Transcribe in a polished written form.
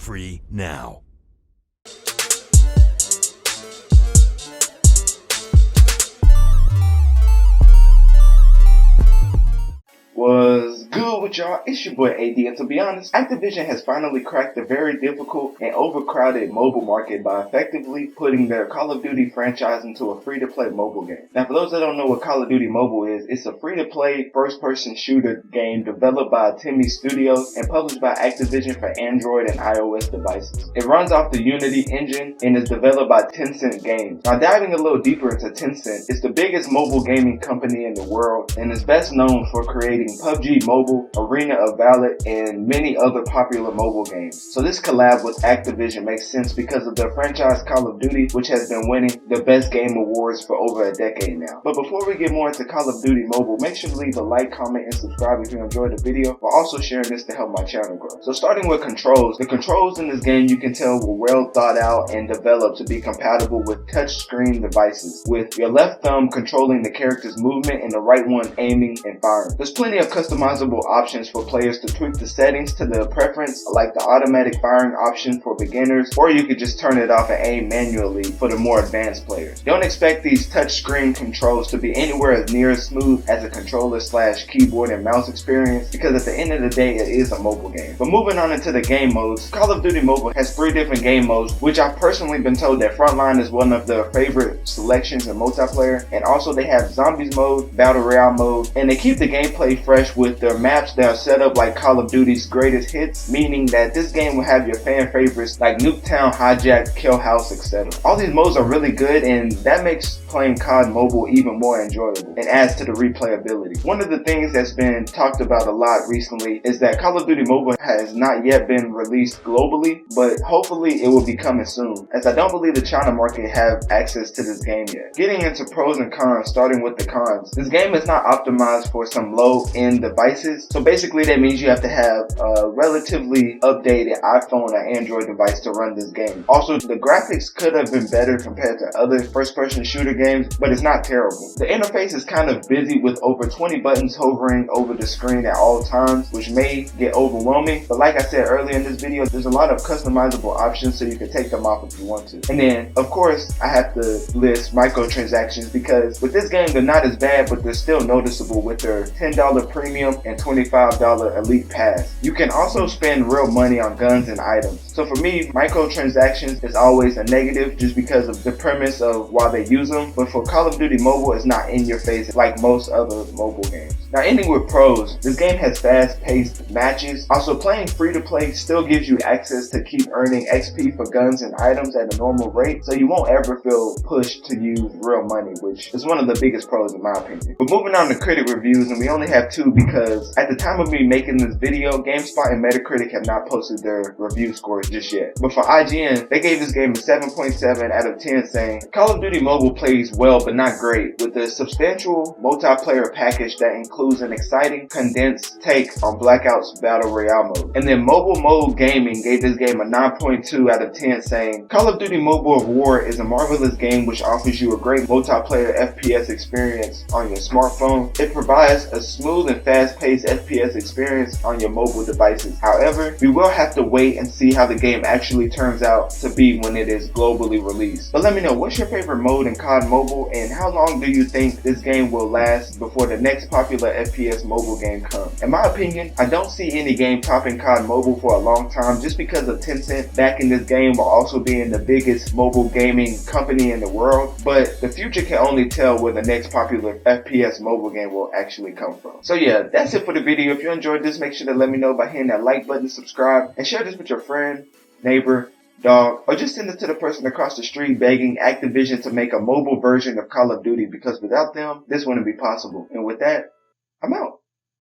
free now. What's good with y'all? It's your boy AD, and to be honest, Activision has finally cracked the very difficult and overcrowded mobile market by effectively putting their Call of Duty franchise into a free-to-play mobile game. Now, for those that don't know what Call of Duty Mobile is, it's a free-to-play first-person shooter game developed by Timmy Studios and published by Activision for Android and iOS devices. It runs off the Unity engine and is developed by Tencent Games. Now, diving a little deeper into Tencent, it's the biggest mobile gaming company in the world and is best known for creating PUBG Mobile, Arena of Valor, and many other popular mobile games. So this collab with Activision makes sense because of their franchise Call of Duty, which has been winning the best game awards for over a decade now. But before we get more into Call of Duty Mobile, make sure to leave a like, comment, and subscribe if you enjoyed the video, while also sharing this to help my channel grow. So starting with controls, the controls in this game you can tell were well thought out and developed to be compatible with touchscreen devices, with your left thumb controlling the character's movement and the right one aiming and firing. There's plenty of customizable options for players to tweak the settings to their preference, like the automatic firing option for beginners, or you could just turn it off and aim manually for the more advanced players. Don't expect these touchscreen controls to be anywhere as near as smooth as a controller/keyboard and mouse experience, because at the end of the day it is a mobile game. But moving on into the game modes, Call of Duty Mobile has 3 different game modes, which I've personally been told that Frontline is one of their favorite selections in multiplayer, and also they have Zombies mode, Battle Royale mode, and they keep the gameplay fresh with their maps that are set up like Call of Duty's greatest hits, meaning that this game will have your fan favorites like Nuketown, Hijack, Kill House, etc. All these modes are really good, and that makes playing COD Mobile even more enjoyable and adds to the replayability. One of the things that's been talked about a lot recently is that Call of Duty Mobile has not yet been released globally, but hopefully it will be coming soon, as I don't believe the China market have access to this game yet. Getting into pros and cons, starting with the cons, this game is not optimized for some low-end devices, so basically that means you have to have a relatively updated iPhone or Android device to run this game. Also, the graphics could have been better compared to other first-person shooter games, but it's not terrible. The interface is kind of busy with over 20 buttons hovering over the screen at all times, which may get overwhelming, but like I said earlier in this video, there's a lot of customizable options so you can take them off if you want to. And then, of course, I have to list microtransactions, because with this game they're not as bad, but they're still noticeable with their $10 premium and $25 elite pass. You can also spend real money on guns and items. So for me, microtransactions is always a negative just because of the premise of why they use them. But for Call of Duty Mobile, it's not in your face like most other mobile games. Now, ending with pros, this game has fast-paced matches. Also, playing free-to-play still gives you access to keep earning XP for guns and items at a normal rate, so you won't ever feel pushed to use real money, which is one of the biggest pros in my opinion. But moving on to critic reviews, and we only have 2 because at the time of me making this video, GameSpot and Metacritic have not posted their review scores just yet. But for IGN, they gave this game a 7.7 out of 10, saying Call of Duty Mobile plays well but not great, with a substantial multiplayer package that includes an exciting condensed take on Blackout's Battle Royale mode. And then Mobile Mode Gaming gave this game a 9.2 out of 10, saying Call of Duty Mobile of War is a marvelous game which offers you a great multiplayer FPS experience on your smartphone. It provides a smooth and fast-paced FPS experience on your mobile devices. However, we will have to wait and see how the game actually turns out to be when it is globally released. But let me know, what's your favorite mode in COD Mobile, and how long do you think this game will last before the next popular FPS mobile game comes? In my opinion, I don't see any game topping COD Mobile for a long time, just because of Tencent backing this game while also being the biggest mobile gaming company in the world. But the future can only tell where the next popular FPS mobile game will actually come from. So yeah, that's it for the video. If you enjoyed this, make sure to let me know by hitting that like button, subscribe, and share this with your friend, neighbor, dog, or just send it to the person across the street begging Activision to make a mobile version of Call of Duty, because without them, this wouldn't be possible. And with that, I'm out.